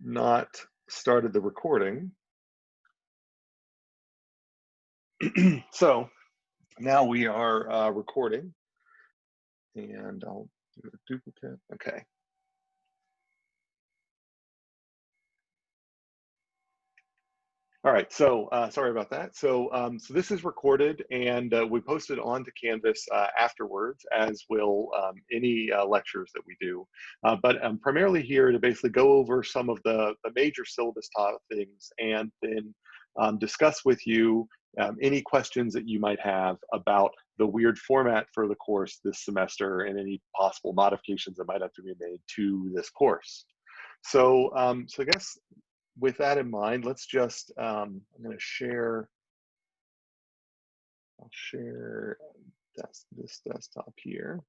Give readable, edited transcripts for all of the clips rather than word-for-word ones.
not started the recording. So now we are recording, and I'll do a duplicate. Okay. All right, so sorry about that. So this is recorded, and we post it onto Canvas afterwards, as will any lectures that we do. But I'm primarily here to basically go over some of the major syllabus things, and then discuss with you any questions that you might have about the weird format for the course this semester and any possible modifications that might have to be made to this course. So I guess with that in mind, let's just, I'm going to share, I'll share this desktop here.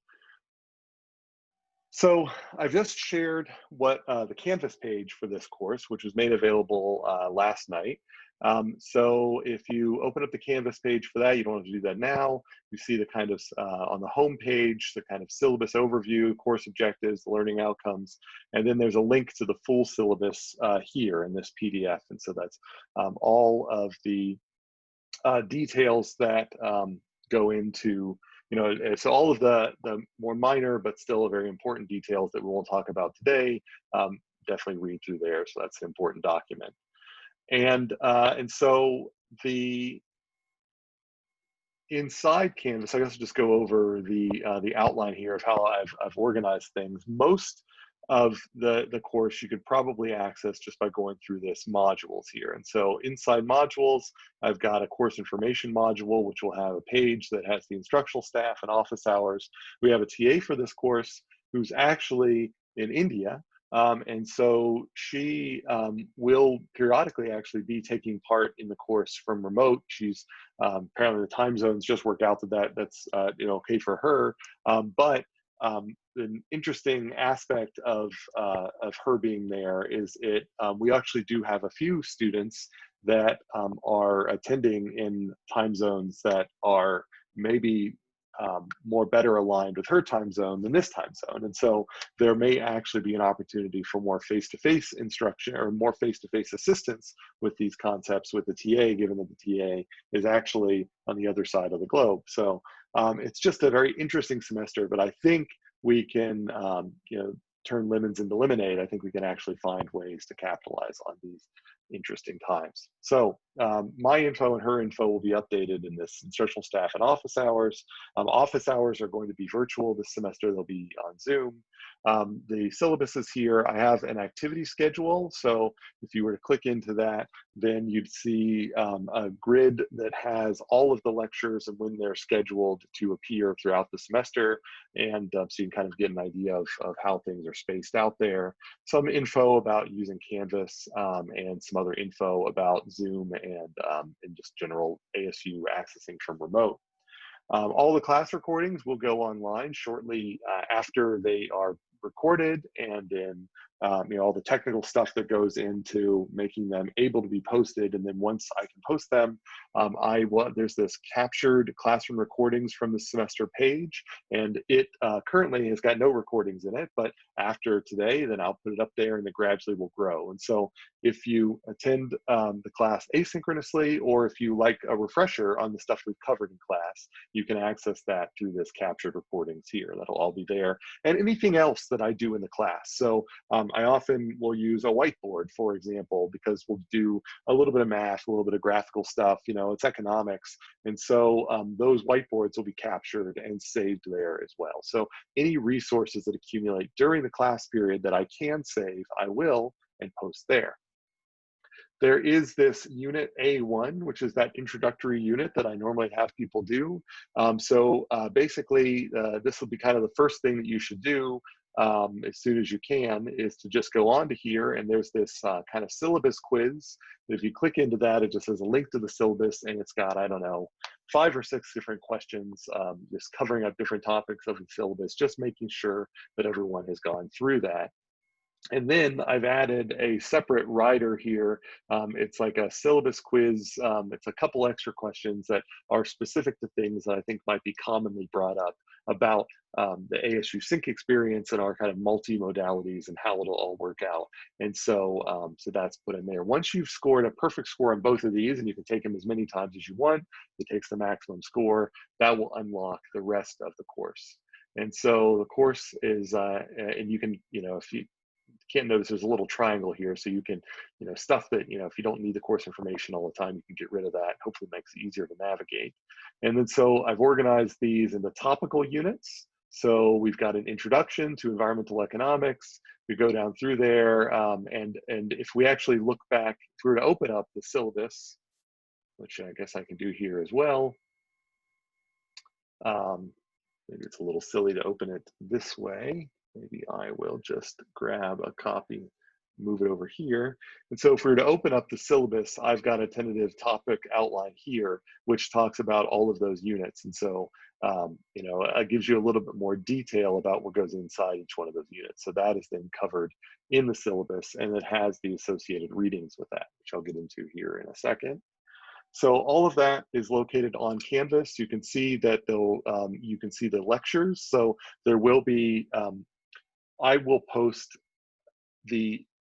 So I've just shared what the Canvas page for this course, which was made available last night. So if you open up the Canvas page for that, you don't have to do that now. You see the kind of, on the home page, the kind of syllabus overview, course objectives, learning outcomes, and then there's a link to the full syllabus here in this PDF. And so that's all of the details that go into, so all of the more minor but still very important details that we won't talk about today, definitely read through there. So that's an important document. And so the inside Canvas, I guess I'll just go over the outline here of how I've organized things. Most of the course you could probably access just by going through this modules here. And so inside modules, I've got a course information module, which will have a page that has the instructional staff and office hours. We have a TA for this course who's actually in India. And so she will periodically actually be taking part in the course from remote. She's apparently the time zones just worked out that's okay for her. But an interesting aspect of her being there is we actually do have a few students that are attending in time zones that are maybe more better aligned with her time zone than this time zone. And so there may actually be an opportunity for more face-to-face instruction or more face-to-face assistance with these concepts with the TA, given that the TA is actually on the other side of the globe. So it's just a very interesting semester, but I think we can, turn lemons into lemonade. I think we can actually find ways to capitalize on these interesting times. So my info and her info will be updated in this instructional staff and office hours. Office hours are going to be virtual this semester. They'll be on Zoom. The syllabus is here. I have an activity schedule. So if you were to click into that, then you'd see a grid that has all of the lectures and when they're scheduled to appear throughout the semester. And so you can kind of get an idea of how things are spaced out there. Some info about using Canvas and some other info about Zoom and just general ASU accessing from remote. All the class recordings will go online shortly after they are recorded, and then all the technical stuff that goes into making them able to be posted. And then once I can post them, there's this captured classroom recordings from the semester page, and it currently has got no recordings in it, but after today, then I'll put it up there and it gradually will grow. And so if you attend the class asynchronously, or if you like a refresher on the stuff we've covered in class, you can access that through this captured recordings here. That'll all be there. And anything else that I do in the class. So I often will use a whiteboard, for example, because we'll do a little bit of math, a little bit of graphical stuff, it's economics. And so those whiteboards will be captured and saved there as well. So any resources that accumulate during the class period that I can save, I will, and post there. There is this unit A1, which is that introductory unit that I normally have people do. Basically, this will be kind of the first thing that you should do as soon as you can, is to just go on to here, and there's this kind of syllabus quiz. If you click into that, it just has a link to the syllabus, and it's got, 5 or 6 different questions, just covering up different topics of the syllabus, just making sure that everyone has gone through that. And then I've added a separate rider here. It's like a syllabus quiz. It's a couple extra questions that are specific to things that I think might be commonly brought up about the ASU Sync experience and our kind of multi-modalities and how it'll all work out. And so, so that's put in there. Once you've scored a perfect score on both of these, and you can take them as many times as you want, it takes the maximum score, that will unlock the rest of the course. And so the course is, and you can, if you can't notice, there's a little triangle here, so you can, stuff that, if you don't need the course information all the time, you can get rid of that. Hopefully it makes it easier to navigate. And then so I've organized these into topical units. So we've got an introduction to environmental economics. We go down through there, and if we actually look back, if we were to open up the syllabus, which I guess I can do here as well, maybe it's a little silly to open it this way. Maybe I will just grab a copy, move it over here. And so if we were to open up the syllabus, I've got a tentative topic outline here, which talks about all of those units. And so, it gives you a little bit more detail about what goes inside each one of those units. So that is then covered in the syllabus, and it has the associated readings with that, which I'll get into here in a second. So all of that is located on Canvas. You can see that you can see the lectures. So there will be, I will post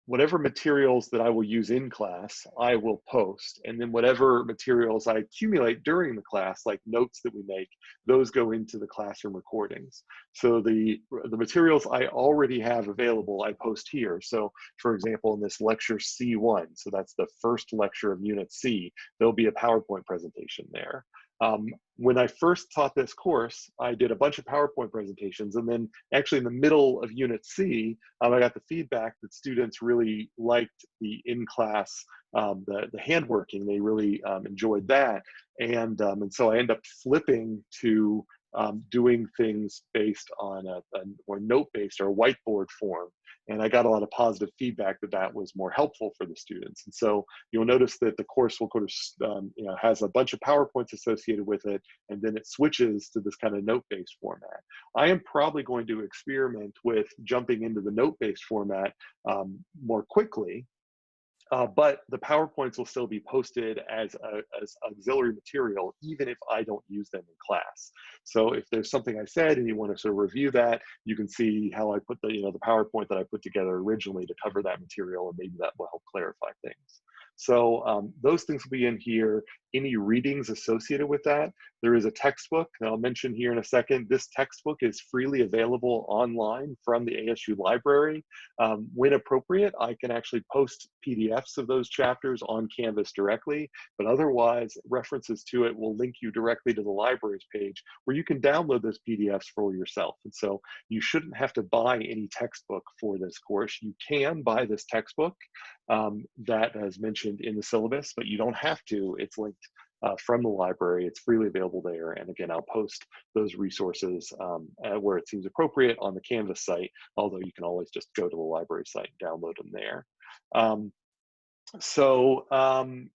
whatever materials that I will use in class, I will post. And then whatever materials I accumulate during the class, like notes that we make, those go into the classroom recordings. So the materials I already have available, I post here. So for example, in this lecture C1, so that's the first lecture of Unit C, there'll be a PowerPoint presentation there. When I first taught this course, I did a bunch of PowerPoint presentations, and then actually in the middle of Unit C, I got the feedback that students really liked the in-class, the handworking. They really enjoyed that, and so I end up flipping to doing things based on a more note-based or whiteboard form. And I got a lot of positive feedback that was more helpful for the students. And so you'll notice that the course will has a bunch of PowerPoints associated with it, and then it switches to this kind of note-based format. I am probably going to experiment with jumping into the note-based format more quickly. But the PowerPoints will still be posted as auxiliary material, even if I don't use them in class. So if there's something I said and you want to sort of review that, you can see how I put the PowerPoint that I put together originally to cover that material, and maybe that will help clarify things. So those things will be in here. Any readings associated with that. There is a textbook that I'll mention here in a second. This textbook is freely available online from the ASU library. When appropriate, I can actually post PDFs of those chapters on Canvas directly, but otherwise references to it will link you directly to the library's page where you can download those PDFs for yourself. And so you shouldn't have to buy any textbook for this course. You can buy this textbook that is mentioned in the syllabus, but you don't have to. It's linked from the library. It's freely available there. And again, I'll post those resources where it seems appropriate on the Canvas site, although you can always just go to the library site and download them there. And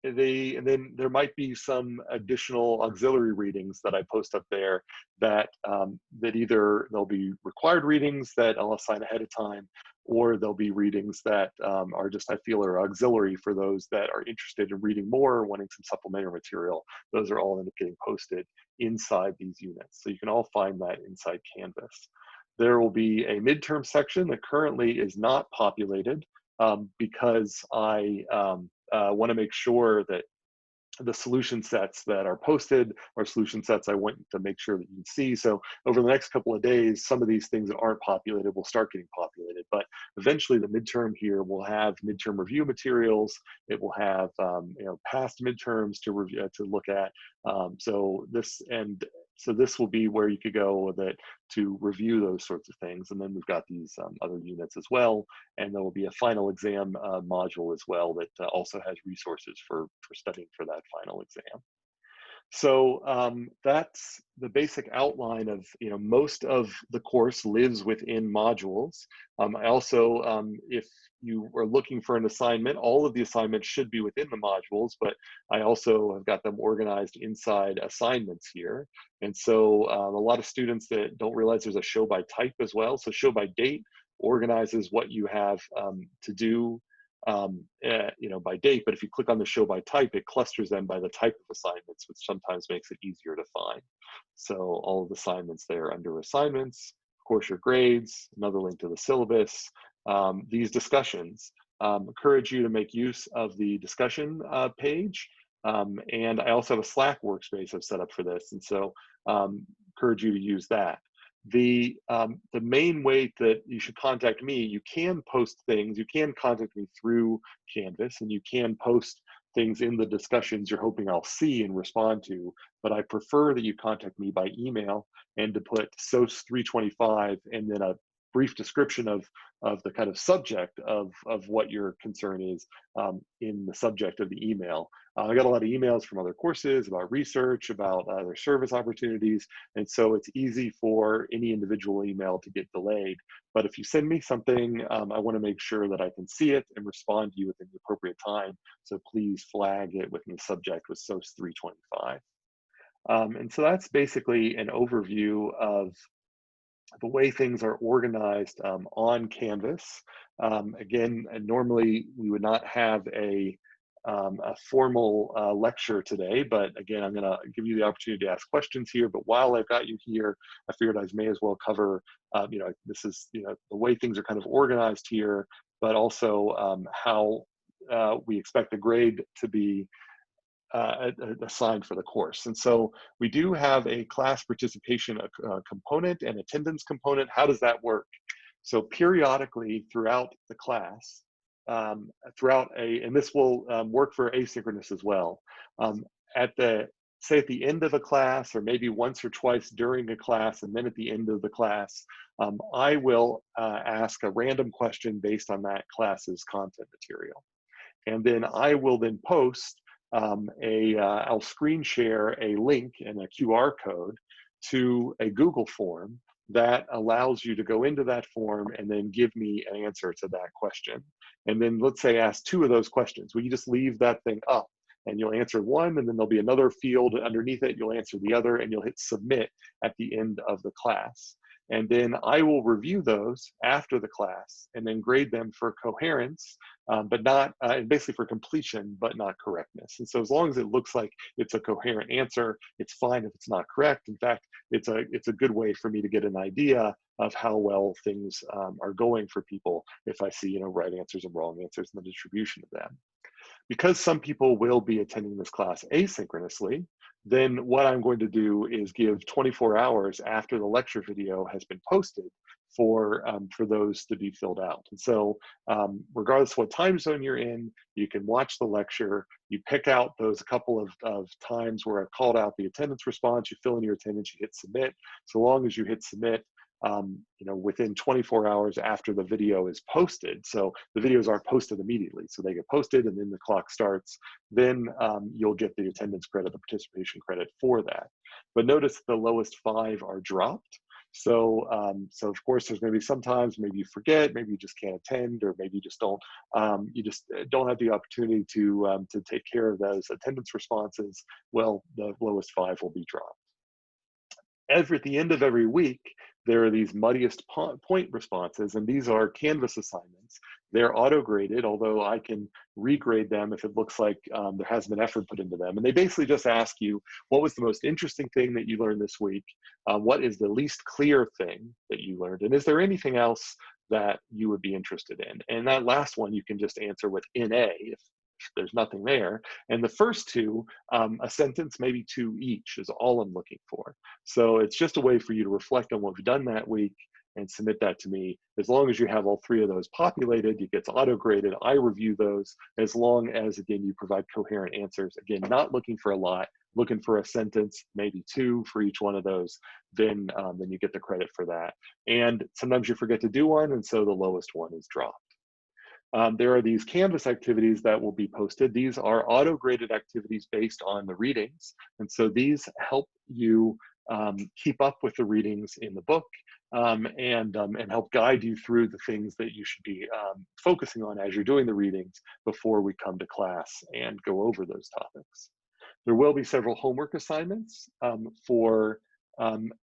then there might be some additional auxiliary readings that I post up there that either they'll be required readings that I'll assign ahead of time, or there'll be readings that are just, I feel, are auxiliary for those that are interested in reading more or wanting some supplementary material. Those are all end up getting posted inside these units. So you can all find that inside Canvas. There will be a midterm section that currently is not populated because I want to make sure that the solution sets that are posted are solution sets I want to make sure that you can see. So over the next couple of days, some of these things that aren't populated will start getting populated, but eventually the midterm here will have midterm review materials. It will have past midterms to review, to look at. So this will be where you could go with it to review those sorts of things. And then we've got these other units as well. And there will be a final exam module as well that also has resources for studying for that final exam. So that's the basic outline of, most of the course lives within modules. I also, if you are looking for an assignment, all of the assignments should be within the modules, but I also have got them organized inside assignments here. And so a lot of students that don't realize there's a show by type as well. So show by date organizes what you have to do by date. But if you click on the show by type, it clusters them by the type of assignments, which sometimes makes it easier to find. So all of the assignments there under assignments, of course, your grades, another link to the syllabus, these discussions. Encourage you to make use of the discussion page. And I also have a Slack workspace I've set up for this. And so encourage you to use that. The main way that you should contact me, you can post things, you can contact me through Canvas, and you can post things in the discussions you're hoping I'll see and respond to, but I prefer that you contact me by email and to put SOS 325 and then a brief description of the kind of subject of what your concern is in the subject of the email. I got a lot of emails from other courses about research, about other service opportunities, and so it's easy for any individual email to get delayed. But if you send me something, I want to make sure that I can see it and respond to you within the appropriate time. So please flag it within the subject with SOS 325. And so that's basically an overview of the way things are organized on Canvas. Again, normally we would not have a formal lecture today, but again, I'm gonna give you the opportunity to ask questions here. But while I've got you here, I figured I may as well cover, this is, the way things are kind of organized here, but also how we expect the grade to be assigned for the course. And so we do have a class participation component and attendance component. How does that work? So periodically throughout the class, and this will work for asynchronous as well, at the end of a class, or maybe once or twice during a class, and then at the end of the class, I will ask a random question based on that class's content material. And then I will then post I'll screen share a link and a QR code to a Google form that allows you to go into that form and then give me an answer to that question. And then let's say ask 2 of those questions. Well, you just leave that thing up and you'll answer one, and then there'll be another field underneath it. You'll answer the other, and you'll hit submit at the end of the class. And then I will review those after the class and then grade them for coherence, but not, and basically for completion, but not correctness. And so as long as it looks like it's a coherent answer, it's fine if it's not correct. In fact, it's a good way for me to get an idea of how well things are going for people if I see, right answers and wrong answers and the distribution of them. Because some people will be attending this class asynchronously, then what I'm going to do is give 24 hours after the lecture video has been posted for those to be filled out. And so regardless of what time zone you're in, you can watch the lecture, you pick out those couple of times where I've called out the attendance response, you fill in your attendance, you hit submit. So long as you hit submit, within 24 hours after the video is posted. So the videos aren't posted immediately. So they get posted and then the clock starts. Then you'll get the attendance credit, the participation credit for that. But notice the lowest 5 are dropped. So of course, there's going to be sometimes maybe you forget, maybe you just can't attend, or maybe you just don't have the opportunity to take care of those attendance responses. Well, the lowest 5 will be dropped. At the end of every week, there are these muddiest point responses, and these are Canvas assignments. They're auto-graded, although I can regrade them if it looks like there hasn't been effort put into them. And they basically just ask you, what was the most interesting thing that you learned this week? What is the least clear thing that you learned? And is there anything else that you would be interested in? And that last one, you can just answer with NA if there's nothing there. And the first 2, a sentence, maybe 2 each is all I'm looking for. So it's just a way for you to reflect on what you've done that week and submit that to me. As long as you have all 3 of those populated, it gets auto-graded. I review those as long as, again, you provide coherent answers. Again, not looking for a lot, looking for a sentence, maybe 2 for each one of those, then you get the credit for that. And sometimes you forget to do one, and so the lowest one is dropped. There are these Canvas activities that will be posted. These are auto-graded activities based on the readings. And so these help you keep up with the readings in the book and help guide you through the things that you should be focusing on as you're doing the readings before we come to class and go over those topics. There will be several homework assignments for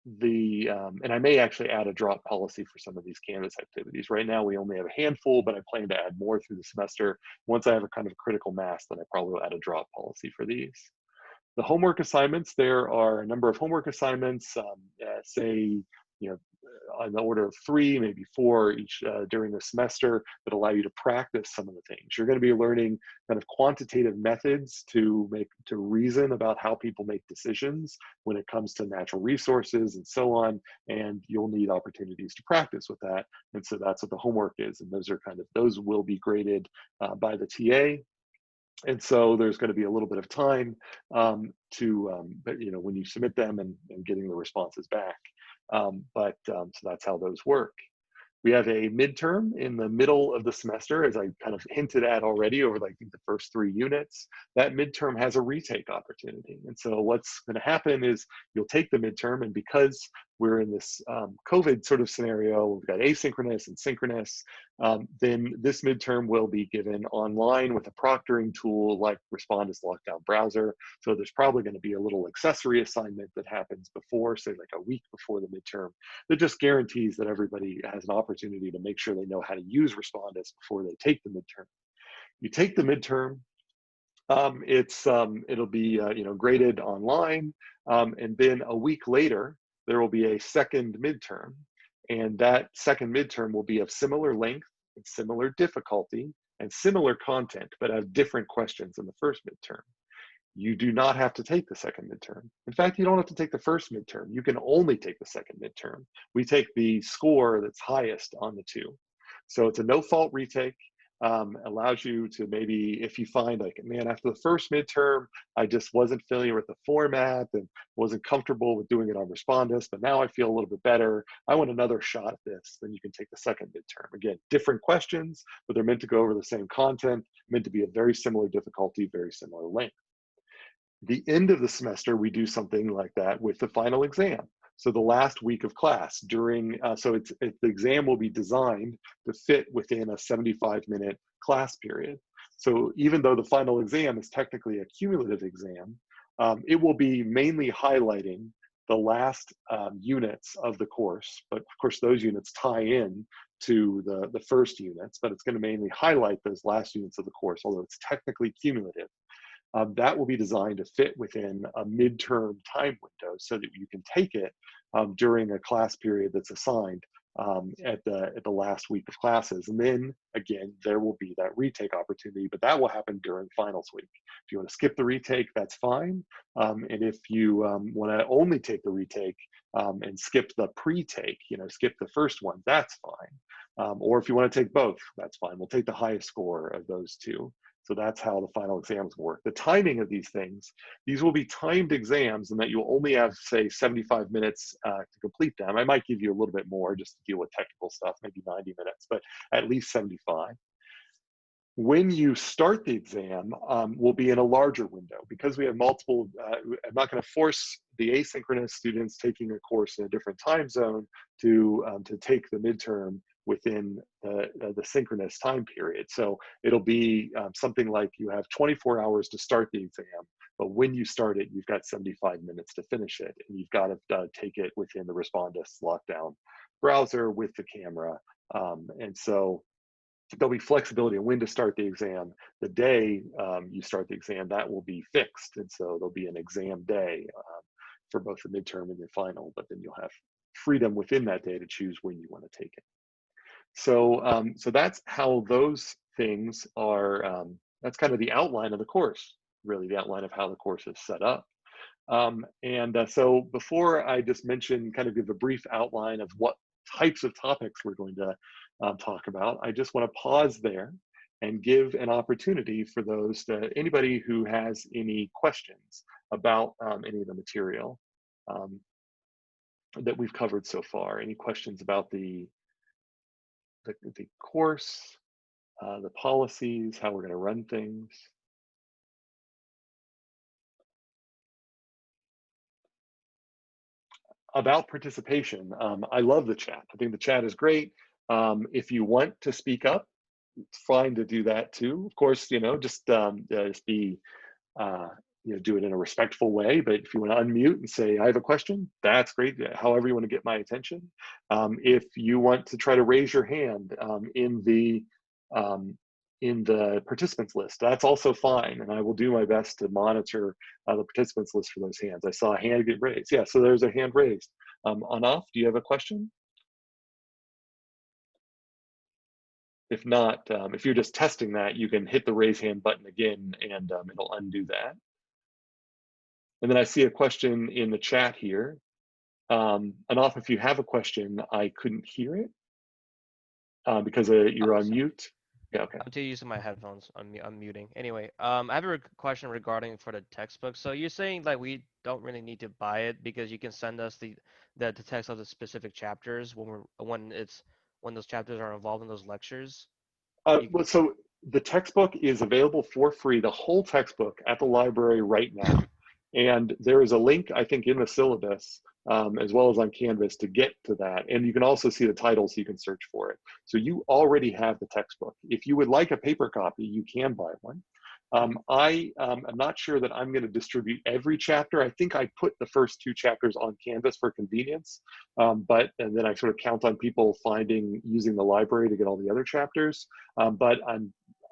and I may actually add a drop policy for some of these Canvas activities. Right now, we only have a handful, but I plan to add more through the semester. Once I have a kind of critical mass, then I probably will add a drop policy for these. The homework assignments, there are a number of homework assignments, say, on the order of 3, maybe 4 each during the semester that allow you to practice some of the things. You're going to be learning kind of quantitative methods to reason about how people make decisions when it comes to natural resources and so on, and you'll need opportunities to practice with that. And so that's what the homework is, and those will be graded by the TA. And so there's going to be a little bit of time but when you submit them and getting the responses back. So that's how those work. We have a midterm in the middle of the semester, as I kind of hinted at already over like the first 3 units. That midterm has a retake opportunity. And so what's going to happen is you'll take the midterm, and because we're in this COVID sort of scenario, we've got asynchronous and synchronous, then this midterm will be given online with a proctoring tool like Respondus Lockdown Browser. So there's probably going to be a little accessory assignment that happens before, say like a week before the midterm, that just guarantees that everybody has an opportunity to make sure they know how to use Respondus before they take the midterm. You take the midterm, it'll be graded online, and then a week later there will be a second midterm, and that second midterm will be of similar length and similar difficulty and similar content, but have different questions than the first midterm. You do not have to take the second midterm. In fact, you don't have to take the first midterm. You can only take the second midterm. We take the score that's highest on the 2. So it's a no-fault retake. Allows you to maybe, if you find like, man, after the first midterm, I just wasn't familiar with the format and wasn't comfortable with doing it on Respondus, but now I feel a little bit better. I want another shot at this. Then you can take the second midterm. Again, different questions, but they're meant to go over the same content, meant to be a very similar difficulty, very similar length. The end of the semester, we do something like that with the final exam. So the last week of class the exam will be designed to fit within a 75-minute class period. So even though the final exam is technically a cumulative exam, it will be mainly highlighting the last units of the course. But of course, those units tie in to the first units, but it's going to mainly highlight those last units of the course, although it's technically cumulative. That will be designed to fit within a midterm time window so that you can take it during a class period that's assigned at the last week of classes. And then again, there will be that retake opportunity, but that will happen during finals week. If you want to skip the retake, that's fine. And if you want to only take the retake and skip the pre-take, skip the first one, that's fine. Or if you want to take both, that's fine. We'll take the highest score of those 2. So that's how the final exams work. The timing of these things, these will be timed exams, and that you'll only have, say, 75 minutes to complete them. I might give you a little bit more just to deal with technical stuff, maybe 90 minutes, but at least 75. When you start the exam, will be in a larger window because we have multiple. I'm not going to force the asynchronous students taking a course in a different time zone to take the midterm within the synchronous time period. So it'll be something like you have 24 hours to start the exam, but when you start it, you've got 75 minutes to finish it, and you've got to take it within the Respondus Lockdown Browser with the camera. And so there'll be flexibility on when to start the exam. The day you start the exam, that will be fixed. And so there'll be an exam day for both the midterm and the final, but then you'll have freedom within that day to choose when you want to take it. So, so that's how those things are, that's kind of the outline of the course, really the outline of how the course is set up. So before I just mention, kind of give a brief outline of what types of topics we're going to talk about, I just want to pause there and give an opportunity for anybody who has any questions about any of the material that we've covered so far. Any questions about the course, the policies, how we're going to run things? About participation, I love the chat. I think the chat is great. If you want to speak up, it's fine to do that too. Of course, just be do it in a respectful way, but if you want to unmute and say, I have a question, that's great. However you want to get my attention. If you want to try to raise your hand um, in the participants list, that's also fine. And I will do my best to monitor the participants list for those hands. I saw a hand get raised. Yeah, so there's a hand raised. Anaf, do you have a question? If not, if you're just testing that, you can hit the raise hand button again and it'll undo that. And then I see a question in the chat here. Anaf, if you have a question, I couldn't hear it because you're on mute. Yeah, okay. I'm using my headphones. I'm muting. Anyway, I have a question regarding for the textbook. So you're saying like we don't really need to buy it because you can send us the text of the specific chapters when those chapters are involved in those lectures. Well, so the textbook is available for free, the whole textbook at the library right now. And there is a link, I think, in the syllabus, as well as on Canvas to get to that. And you can also see the title so you can search for it. So you already have the textbook. If you would like a paper copy, you can buy one. I am not sure that I'm going to distribute every chapter. I think I put the first 2 chapters on Canvas for convenience, and then I sort of count on people using the library to get all the other chapters. But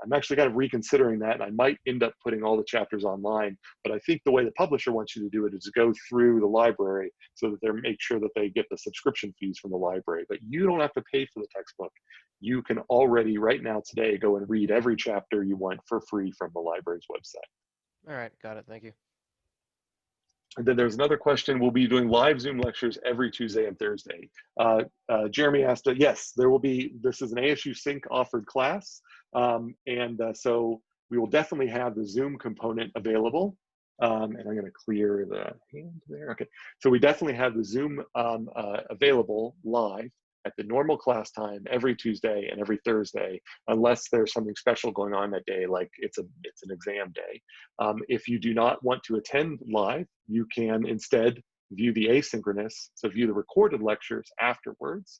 I'm actually kind of reconsidering that, and I might end up putting all the chapters online. But I think the way the publisher wants you to do it is to go through the library so that they make sure that they get the subscription fees from the library. But you don't have to pay for the textbook. You can already, right now today, go and read every chapter you want for free from the library's website. All right, got it. Thank you. And then there's another question. We'll be doing live Zoom lectures every Tuesday and Thursday. Jeremy asked, yes, there will be, this is an ASU Sync offered class. So we will definitely have the Zoom component available. And I'm going to clear the hand there. Okay, so we definitely have the Zoom available live at the normal class time every Tuesday and every Thursday, unless there's something special going on that day, like it's an exam day. If you do not want to attend live, you can instead view the asynchronous, so view the recorded lectures afterwards.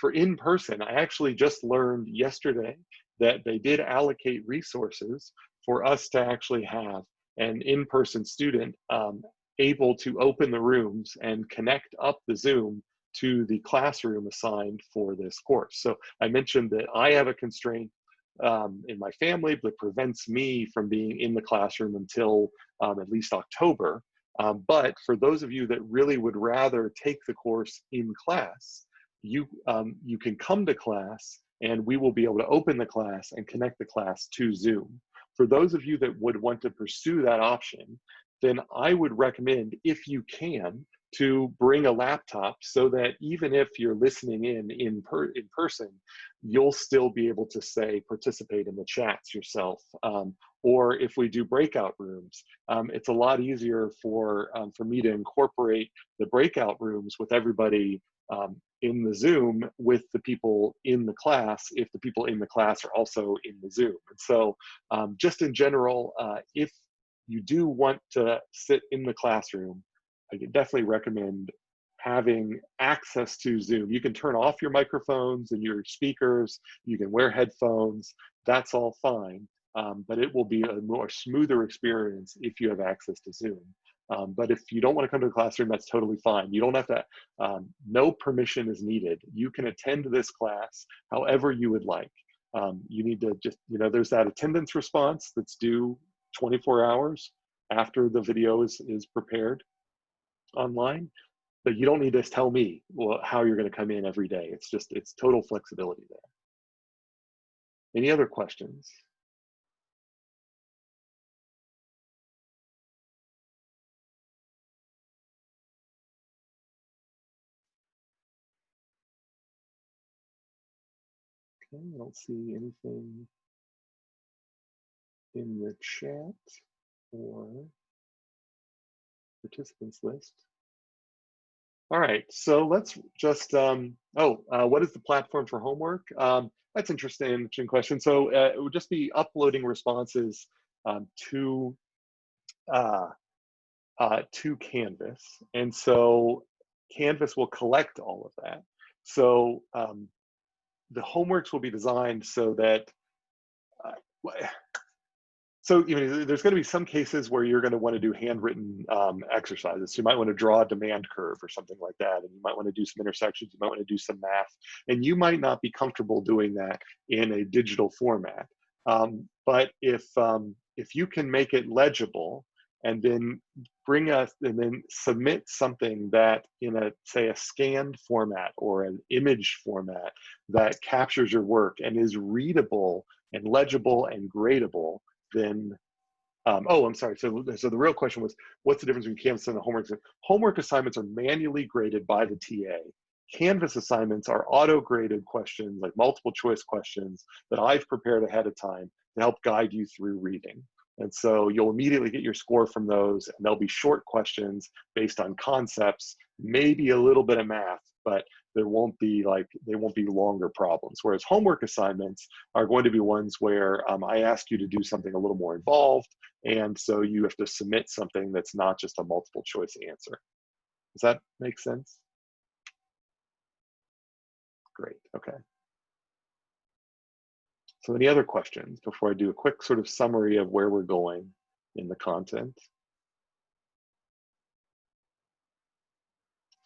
For in-person, I actually just learned yesterday that they did allocate resources for us to actually have an in-person student able to open the rooms and connect up the Zoom to the classroom assigned for this course. So I mentioned that I have a constraint in my family that prevents me from being in the classroom until at least October. But for those of you that really would rather take the course in class, you can come to class and we will be able to open the class and connect the class to Zoom. For those of you that would want to pursue that option, then I would recommend, if you can, to bring a laptop so that even if you're listening in person, you'll still be able to, say, participate in the chats yourself. Or if we do breakout rooms, it's a lot easier for me to incorporate the breakout rooms with everybody in the Zoom with the people in the class, if the people in the class are also in the Zoom. And so just in general, if you do want to sit in the classroom, I could definitely recommend having access to Zoom. You can turn off your microphones and your speakers, you can wear headphones, that's all fine. But it will be a more smoother experience if you have access to Zoom. But if you don't want to come to the classroom, that's totally fine. You don't have to, no permission is needed. You can attend this class however you would like. You need to just, there's that attendance response that's due 24 hours after the video is prepared online, but you don't need to tell me how you're going to come in every day. It's total flexibility there. Any other questions? Okay, I don't see anything in the chat or participants list. All right, so let's just, what is the platform for homework? That's interesting question. So it would just be uploading responses to Canvas. And so Canvas will collect all of that. So the homeworks will be designed so that, So there's going to be some cases where you're going to want to do handwritten exercises. So you might want to draw a demand curve or something like that, and you might want to do some intersections. You might want to do some math, and you might not be comfortable doing that in a digital format. But if you can make it legible and then submit something that in a, say, a scanned format or an image format that captures your work and is readable and legible and gradable, then oh, I'm sorry. So the real question was, what's the difference between Canvas and the homework? Homework assignments are manually graded by the TA. Canvas assignments are auto-graded questions, like multiple choice questions that I've prepared ahead of time to help guide you through reading. And so you'll immediately get your score from those, and they'll be short questions based on concepts, maybe a little bit of math, but they won't be longer problems. Whereas homework assignments are going to be ones where I ask you to do something a little more involved, and so you have to submit something that's not just a multiple choice answer. Does that make sense? Great, okay. So any other questions before I do a quick sort of summary of where we're going in the content?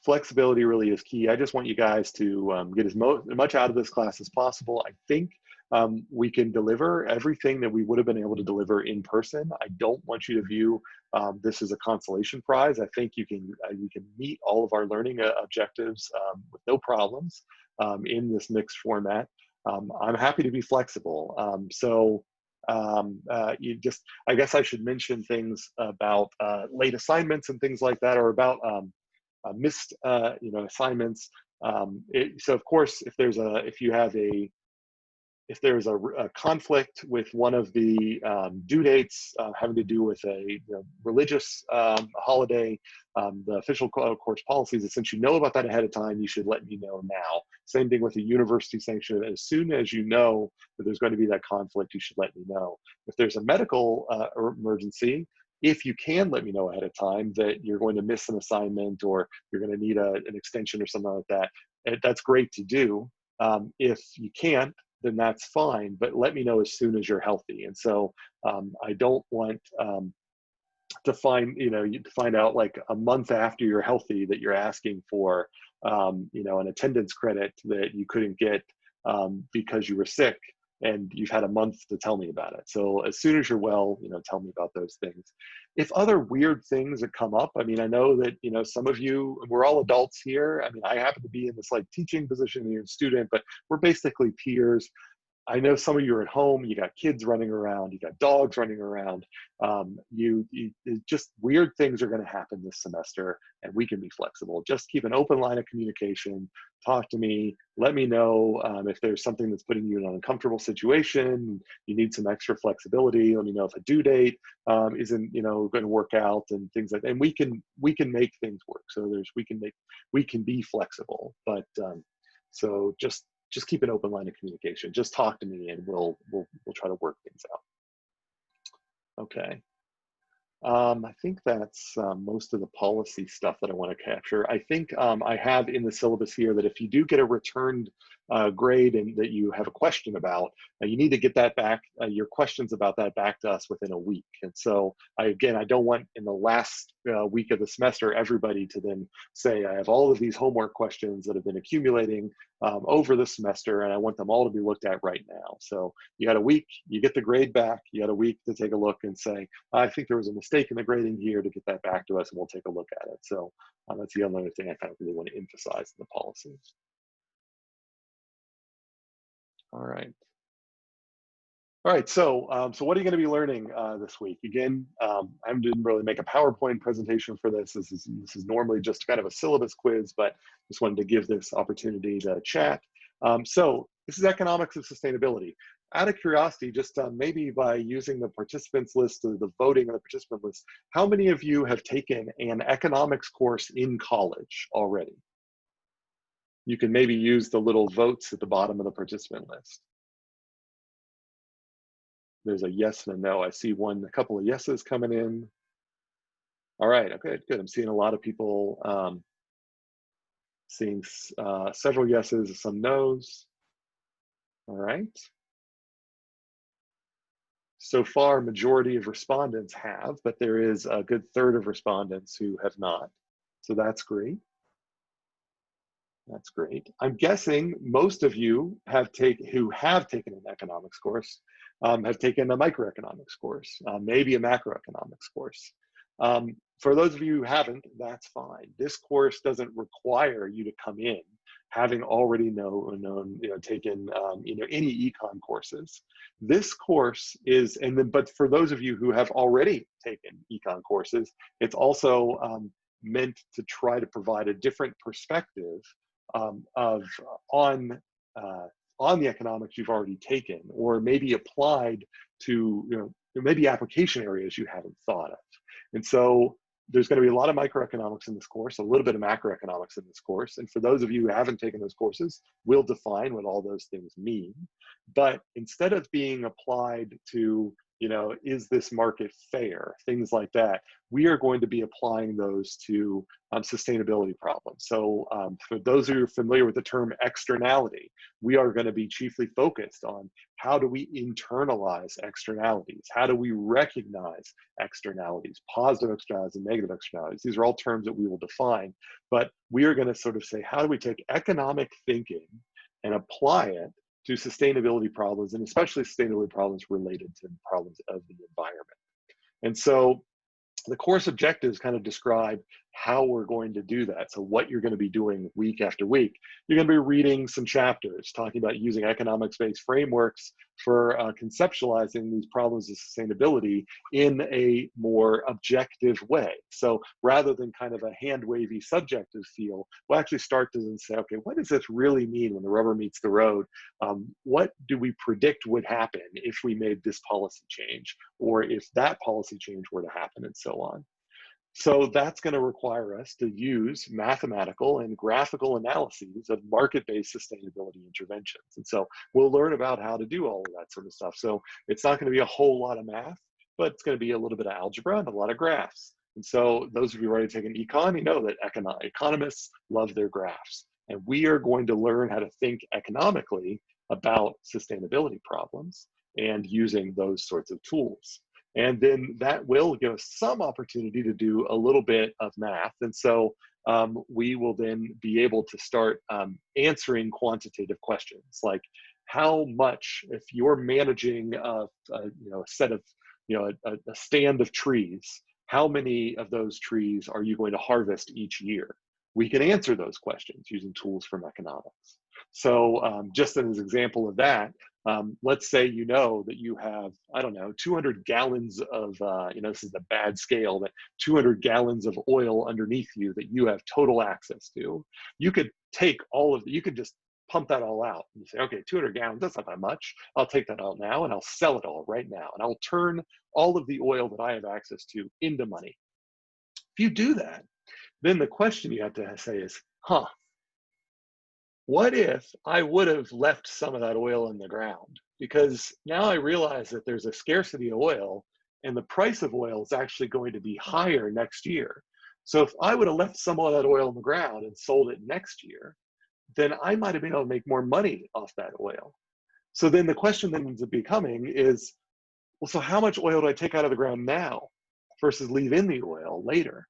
Flexibility really is key. I just want you guys to get as much out of this class as possible. I think we can deliver everything that we would have been able to deliver in person. I don't want you to view this as a consolation prize. I think you can meet all of our learning objectives with no problems in this mixed format. I'm happy to be flexible. I guess I should mention things about late assignments and things like that, or about missed assignments. So of course, if there's a conflict with one of the due dates having to do with a religious holiday, the official course policies, since you know about that ahead of time, you should let me know now. Same thing with a university sanction. As soon as you know that there's going to be that conflict, you should let me know. If there's a medical emergency, if you can let me know ahead of time that you're going to miss an assignment or you're going to need an extension or something like that, that's great to do. If you can't, then that's fine, but let me know as soon as you're healthy. And so I don't want to find out like a month after you're healthy that you're asking for an attendance credit that you couldn't get because you were sick, and you've had a month to tell me about it. So as soon as you're well, tell me about those things. If other weird things that come up, I mean, I know that, some of you, we're all adults here. I mean, I happen to be in this like teaching position, you're a student, but we're basically peers. I know some of you are at home, you got kids running around, you got dogs running around. Just weird things are going to happen this semester, and we can be flexible. Just keep an open line of communication. Talk to me. Let me know if there's something that's putting you in an uncomfortable situation. You need some extra flexibility. Let me know if a due date isn't going to work out and things like that. And we can make things work. So we can be flexible. But so just keep an open line of communication. Just talk to me, and we'll try to work things out. Okay. I think that's most of the policy stuff that I want to capture. I think I have in the syllabus here that if you do get a returned grade and that you have a question about, you need to get that back, your questions about that back to us within a week. And so I don't want in the last week of the semester, everybody to then say, I have all of these homework questions that have been accumulating over the semester, and I want them all to be looked at right now. So you got a week, you get the grade back, you got a week to take a look and say, I think there was a mistake in the grading here, to get that back to us, and we'll take a look at it. So that's the other thing I kind of really want to emphasize in the policy. All right. All right, so what are you going to be learning this week? Again, I didn't really make a PowerPoint presentation for this. This is normally just kind of a syllabus quiz, but just wanted to give this opportunity to chat. So this is economics of sustainability. Out of curiosity, just maybe by using the participants list, or the voting on the participant list, how many of you have taken an economics course in college already? You can maybe use the little votes at the bottom of the participant list. There's a yes and a no. I see a couple of yeses coming in. All right, okay, good. I'm seeing a lot of people, seeing several yeses, some nos. All right. so far, majority of respondents have, but there is a good third of respondents who have not. So that's great. That's great. I'm guessing most of you who have taken an economics course have taken a microeconomics course, maybe a macroeconomics course. For those of you who haven't, that's fine. This course doesn't require you to come in having already taken any econ courses. This course is, but for those of you who have already taken econ courses, it's also meant to try to provide a different perspective on the economics you've already taken, or maybe applied to maybe application areas you haven't thought of. And so there's going to be a lot of microeconomics in this course, a little bit of macroeconomics in this course. And for those of you who haven't taken those courses, we'll define what all those things mean. But instead of being applied to, is this market fair, things like that, we are going to be applying those to sustainability problems. So for those of you who are familiar with the term externality, we are going to be chiefly focused on how do we internalize externalities? How do we recognize externalities, positive externalities and negative externalities? These are all terms that we will define, but we are going to sort of say, how do we take economic thinking and apply it to sustainability problems, and especially sustainability problems related to problems of the environment. And so the course objectives kind of describe how we're going to do that. So what you're going to be doing week after week. You're going to be reading some chapters talking about using economics-based frameworks for conceptualizing these problems of sustainability in a more objective way. So rather than kind of a hand-wavy subjective feel, we'll actually start to say, okay, what does this really mean when the rubber meets the road? What do we predict would happen if we made this policy change, or if that policy change were to happen, and so on. So that's going to require us to use mathematical and graphical analyses of market-based sustainability interventions. And so we'll learn about how to do all of that sort of stuff. So it's not going to be a whole lot of math, but it's going to be a little bit of algebra and a lot of graphs. And so those of you who already taken econ, you know that economists love their graphs. And we are going to learn how to think economically about sustainability problems and using those sorts of tools. And then that will give us some opportunity to do a little bit of math. And so we will then be able to start answering quantitative questions, like how much, if you're managing a set of, a stand of trees, how many of those trees are you going to harvest each year? We can answer those questions using tools from economics. So just as an example of that, let's say that you have, 200 gallons of, this is a bad scale, but 200 gallons of oil underneath you that you have total access to. You could take you could just pump that all out and say, okay, 200 gallons, that's not that much. I'll take that out now and I'll sell it all right now. And I'll turn all of the oil that I have access to into money. If you do that, then the question you have to say is, what if I would have left some of that oil in the ground? Because now I realize that there's a scarcity of oil and the price of oil is actually going to be higher next year. So if I would have left some of that oil in the ground and sold it next year, then I might have been able to make more money off that oil. So then the question that ends up becoming is, well, so how much oil do I take out of the ground now versus leave in the oil later?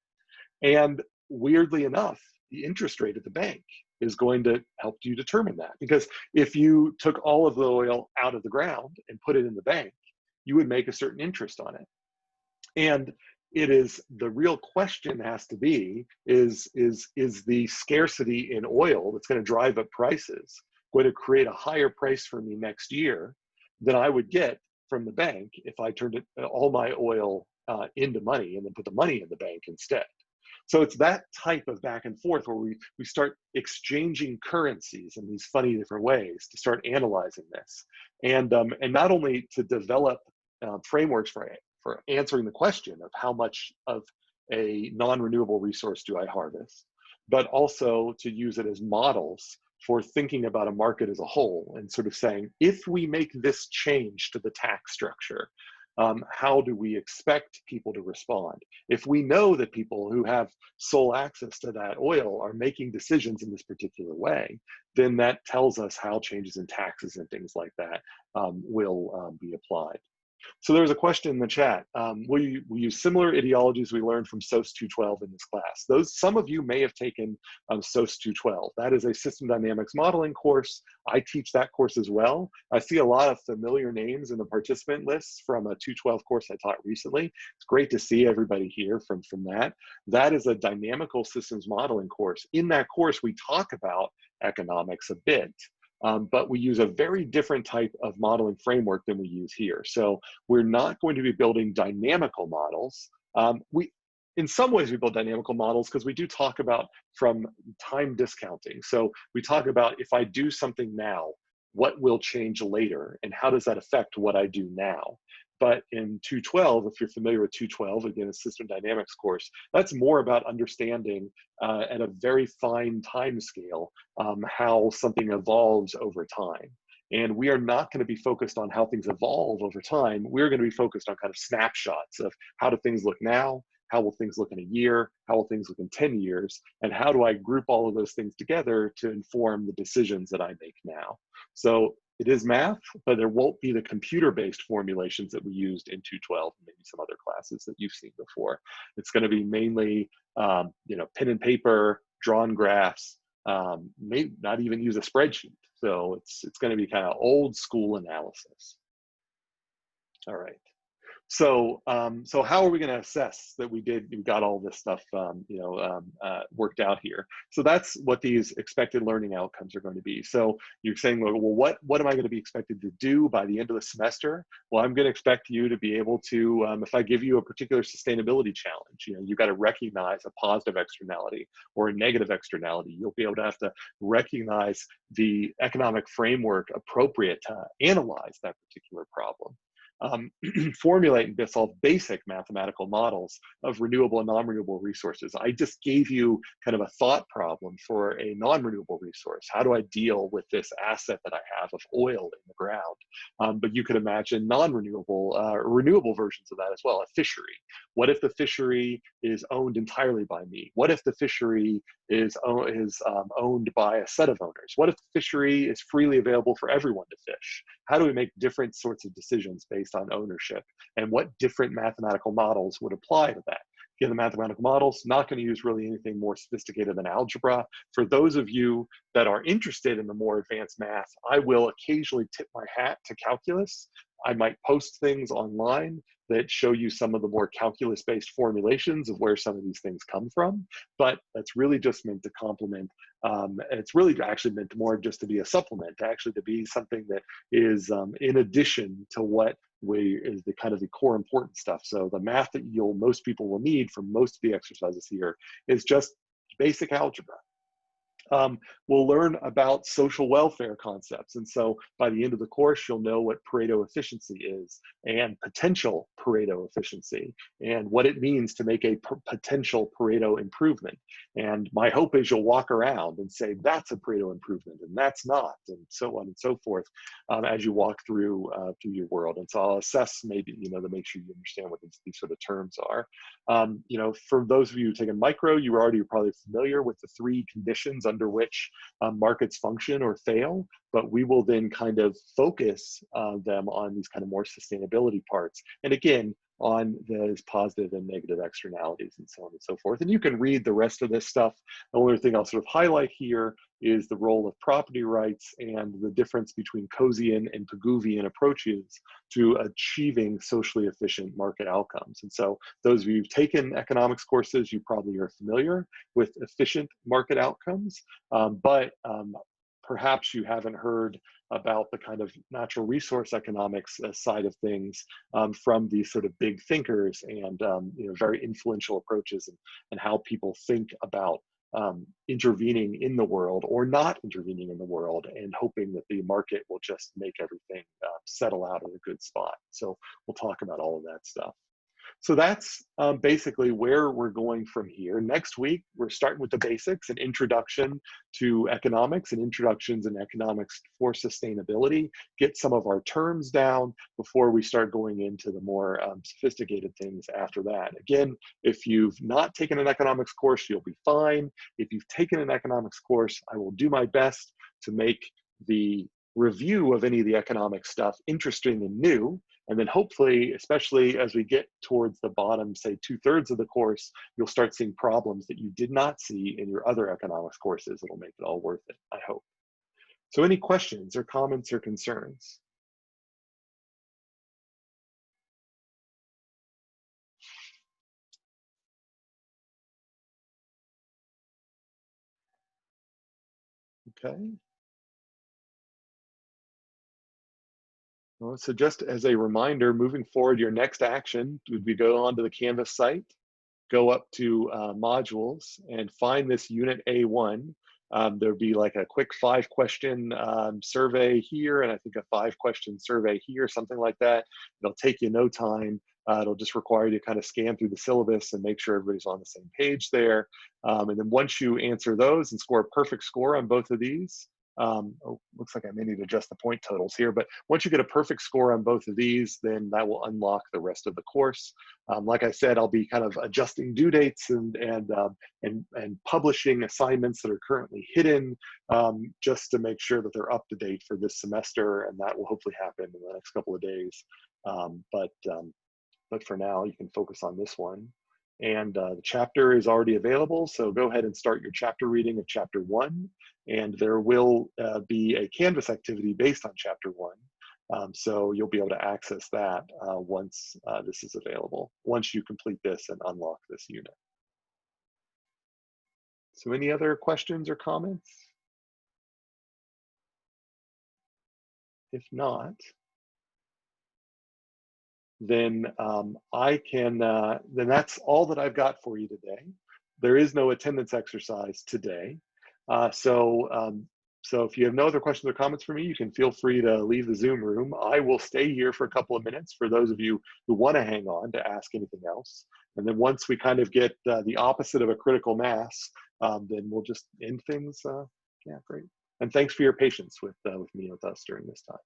And weirdly enough, the interest rate at the bank is going to help you determine that. Because if you took all of the oil out of the ground and put it in the bank, you would make a certain interest on it. And it is, the real question has to be, is the scarcity in oil that's going to drive up prices going to create a higher price for me next year than I would get from the bank if I turned all my oil into money and then put the money in the bank instead? So it's that type of back and forth where we start exchanging currencies in these funny different ways to start analyzing this. And not only to develop frameworks for answering the question of how much of a non-renewable resource do I harvest, but also to use it as models for thinking about a market as a whole and sort of saying, if we make this change to the tax structure, how do we expect people to respond? If we know that people who have sole access to that oil are making decisions in this particular way, then that tells us how changes in taxes and things like that will be applied. So there's a question in the chat. We use similar ideologies we learned from SOS 212 in this class. Some of you may have taken SOS 212. That is a system dynamics modeling course. I teach that course as well. I see a lot of familiar names in the participant lists from a 212 course I taught recently. It's great to see everybody here from that. That is a dynamical systems modeling course. In that course, we talk about economics a bit. But we use a very different type of modeling framework than we use here. So we're not going to be building dynamical models. In some ways, we build dynamical models because we do talk about from time discounting. So we talk about if I do something now, what will change later, and how does that affect what I do now? But in 212, if you're familiar with 212, again, a system dynamics course, that's more about understanding at a very fine time scale how something evolves over time. And we are not going to be focused on how things evolve over time. We're going to be focused on kind of snapshots of how do things look now, how will things look in a year, how will things look in 10 years, and how do I group all of those things together to inform the decisions that I make now. So it is math, but there won't be the computer-based formulations that we used in 212, maybe some other classes that you've seen before. It's going to be mainly, pen and paper, drawn graphs, maybe not even use a spreadsheet. So it's going to be kind of old school analysis. All right. So how are we going to assess that we got all this stuff worked out here? So that's what these expected learning outcomes are going to be. So you're saying, well, what am I going to be expected to do by the end of the semester? Well, I'm going to expect you to be able to, if I give you a particular sustainability challenge, you've got to recognize a positive externality or a negative externality. You'll be able to have to recognize the economic framework appropriate to analyze that particular problem. Formulate and solve basic mathematical models of renewable and non-renewable resources. I just gave you kind of a thought problem for a non-renewable resource. How do I deal with this asset that I have of oil in the ground? But you could imagine non-renewable, renewable versions of that as well, a fishery. What if the fishery is owned entirely by me? What if the fishery is owned by a set of owners? What if the fishery is freely available for everyone to fish? How do we make different sorts of decisions based on ownership? And what different mathematical models would apply to that? Again, the mathematical models, not going to use really anything more sophisticated than algebra. For those of you that are interested in the more advanced math, I will occasionally tip my hat to calculus. I might post things online that show you some of the more calculus-based formulations of where some of these things come from, but that's really just meant to complement. It's really actually meant more just to be a supplement, to be something that is in addition to what is the kind of the core important stuff. So the math that most people will need for most of the exercises here is just basic algebra. We'll learn about social welfare concepts. And so by the end of the course, you'll know what Pareto efficiency is and potential Pareto efficiency and what it means to make a potential Pareto improvement. And my hope is you'll walk around and say, that's a Pareto improvement and that's not, and so on and so forth as you walk through your world. And so I'll assess maybe, to make sure you understand what these sort of terms are. For those of you who've taken micro, you're probably familiar with the 3 conditions under which markets function or fail, but we will then kind of focus them on these kind of more sustainability parts. And again, on those positive and negative externalities and so on and so forth. And you can read the rest of this stuff. The only thing I'll sort of highlight here is the role of property rights and the difference between Coasian and Pigouvian approaches to achieving socially efficient market outcomes. And so those of you who've taken economics courses, you probably are familiar with efficient market outcomes, but perhaps you haven't heard about the kind of natural resource economics side of things from these sort of big thinkers and very influential approaches and how people think about intervening in the world or not intervening in the world and hoping that the market will just make everything settle out in a good spot. So we'll talk about all of that stuff. So that's basically where we're going from here. Next week, we're starting with the basics, an introduction to economics and introductions in economics for sustainability, get some of our terms down before we start going into the more sophisticated things after that. Again, if you've not taken an economics course, you'll be fine. If you've taken an economics course, I will do my best to make the review of any of the economic stuff interesting and new. And then hopefully, especially as we get towards the bottom, say 2/3 of the course, you'll start seeing problems that you did not see in your other economics courses. It'll make it all worth it, I hope. So any questions or comments or concerns? Okay. Well, so just as a reminder, moving forward, your next action would be go onto the Canvas site, go up to modules and find this unit A1. There'll be like a quick 5-question survey here, and I think a 5-question survey here, something like that. It'll take you no time. It'll just require you to kind of scan through the syllabus and make sure everybody's on the same page there. And then once you answer those and score a perfect score on both of these, oh, looks like I may need to adjust the point totals here, but once you get a perfect score on both of these, then that will unlock the rest of the course. Like I said, I'll be kind of adjusting due dates and publishing assignments that are currently hidden, just to make sure that they're up to date for this semester, and that will hopefully happen in the next couple of days. But for now, you can focus on this one. And the chapter is already available, so go ahead and start your chapter reading of chapter 1. And there will be a Canvas activity based on chapter 1. So you'll be able to access that once this is available, once you complete this and unlock this unit. So any other questions or comments? If not, then then that's all that I've got for you today. There is no attendance exercise today. So if you have no other questions or comments for me, you can feel free to leave the Zoom room. I will stay here for a couple of minutes for those of you who want to hang on to ask anything else. And then once we kind of get the opposite of a critical mass, then we'll just end things. Yeah, great. And thanks for your patience with me and with us during this time.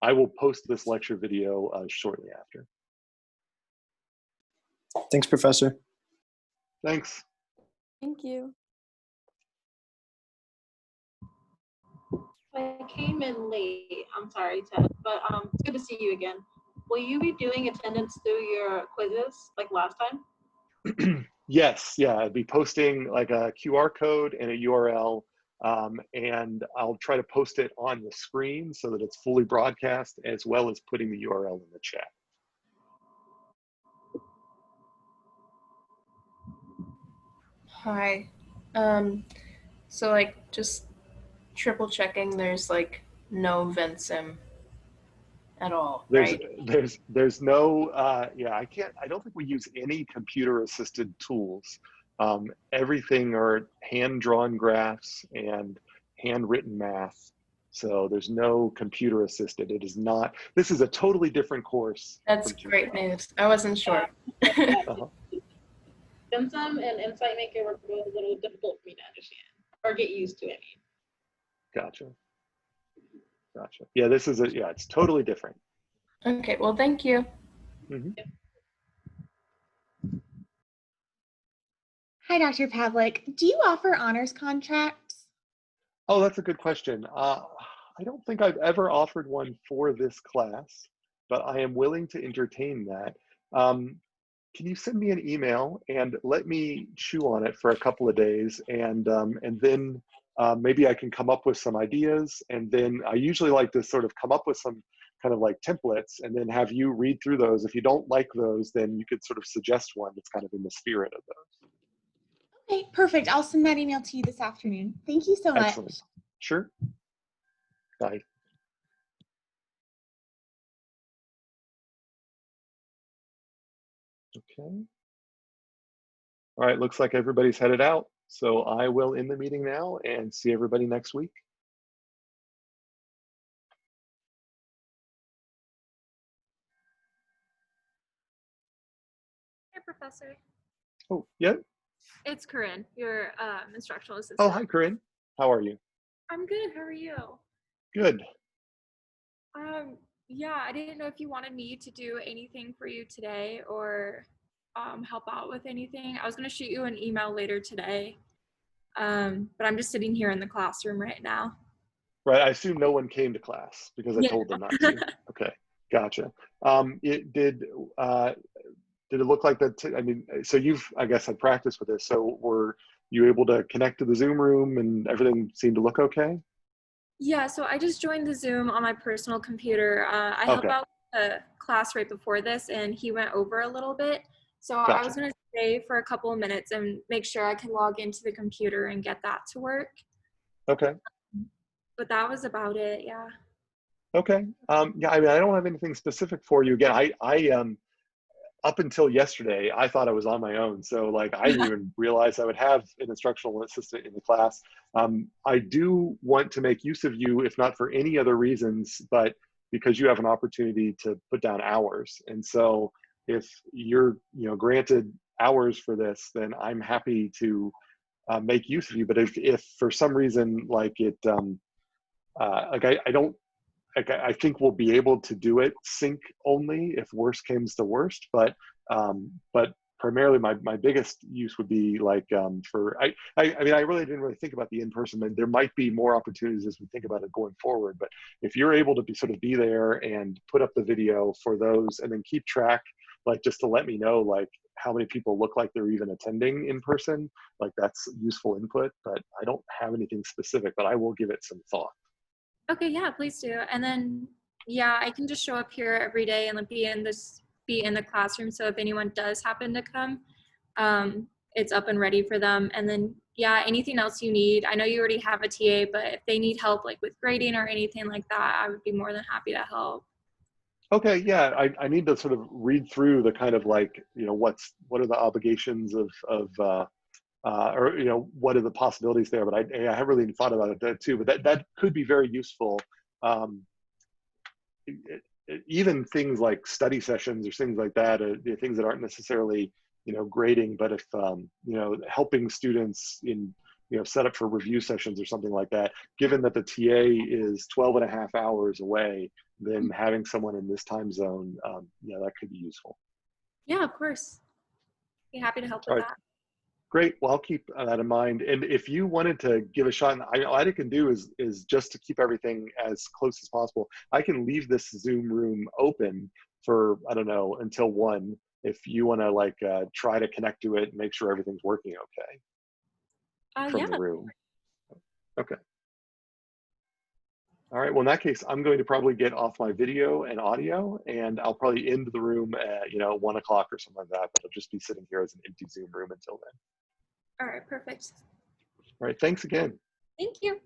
I will post this lecture video shortly after. Thanks, Professor. Thanks. Thank you. I came in late. I'm sorry, Ted, but it's good to see you again. Will you be doing attendance through your quizzes like last time? Yes, yeah, I'd be posting like a QR code and a URL, and I'll try to post it on the screen so that it's fully broadcast, as well as putting the URL in the chat. Hi. So like just triple checking there's like no Vensim at all, right? There's no I don't think we use any computer assisted tools. Everything are hand-drawn graphs and handwritten math. So there's no computer assisted. It is not, this is a totally different course. That's great news. I wasn't sure. Uh-huh. Vensim and Insight Maker were both a little difficult for me to understand or get used to. Gotcha. Yeah, this is it's totally different. Okay, well, thank you. Mm-hmm. Hi, Dr. Pavlic. Do you offer honors contracts? Oh, that's a good question. I don't think I've ever offered one for this class, but I am willing to entertain that. Can you send me an email and let me chew on it for a couple of days, and then maybe I can come up with some ideas, and then I usually like to sort of come up with some kind of like templates and then have you read through those. If you don't like those, then you could sort of suggest one that's kind of in the spirit of those. Okay, perfect. I'll send that email to you this afternoon. Thank you so Excellent. much. Sure. Bye. Okay. All right, looks like everybody's headed out. So I will end the meeting now and see everybody next week. Hey, Professor. Oh, yeah. It's Corinne, your instructional assistant. Oh, hi, Corinne. How are you? I'm good. How are you? Good. Yeah, I didn't know if you wanted me to do anything for you today or help out with anything. I was going to shoot you an email later today, but I'm just sitting here in the classroom right now. Right. I assume no one came to class because I told them not to. Okay. Gotcha. Did it look like that? I mean, so you've, I guess, had practice with this. So were you able to connect to the Zoom room and everything seemed to look okay? Yeah, so I just joined the Zoom on my personal computer. I helped Okay. out with a class right before this, and he went over a little bit. So I was Gotcha. going to stay for a couple of minutes and make sure I can log into the computer and get that to work. Okay. But that was about it, yeah. Okay. Yeah, I mean, I don't have anything specific for you. Again, I up until yesterday, I thought I was on my own. So like, I didn't even realize I would have an instructional assistant in the class. I do want to make use of you, if not for any other reasons, but because you have an opportunity to put down hours. And so if you're, granted hours for this, then I'm happy to make use of you. But if for some reason, like I don't, I think we'll be able to do it sync only if worst comes to worst, but primarily my biggest use would be like I mean, I really didn't really think about the in-person, and there might be more opportunities as we think about it going forward. But if you're able to be there and put up the video for those and then keep track, like just to let me know like how many people look like they're even attending in person, like that's useful input. But I don't have anything specific, but I will give it some thought. Okay, yeah, please do. And then, yeah, I can just show up here every day and be in the classroom. So if anyone does happen to come, it's up and ready for them. And then, yeah, anything else you need. I know you already have a TA, but if they need help like with grading or anything like that, I would be more than happy to help. Okay, yeah, I need to sort of read through the kind of like, what are the obligations of or what are the possibilities there, but I haven't really thought about it too, but that could be very useful. Even things like study sessions or things like that, things that aren't necessarily grading, but if helping students in set up for review sessions or something like that, given that the TA is 12.5 hours away, then having someone in this time zone, that could be useful. Yeah, of course. Be happy to help All with right. that. Great. Well, I'll keep that in mind. And if you wanted to give a shot, and all I can do is just to keep everything as close as possible. I can leave this Zoom room open for, I don't know, until 1, if you want to like try to connect to it and make sure everything's working okay from Yeah. the room. Okay. All right. Well, in that case, I'm going to probably get off my video and audio, and I'll probably end the room at 1 o'clock or something like that. But I'll just be sitting here as an empty Zoom room until then. All right, perfect. All right. Thanks again. Thank you.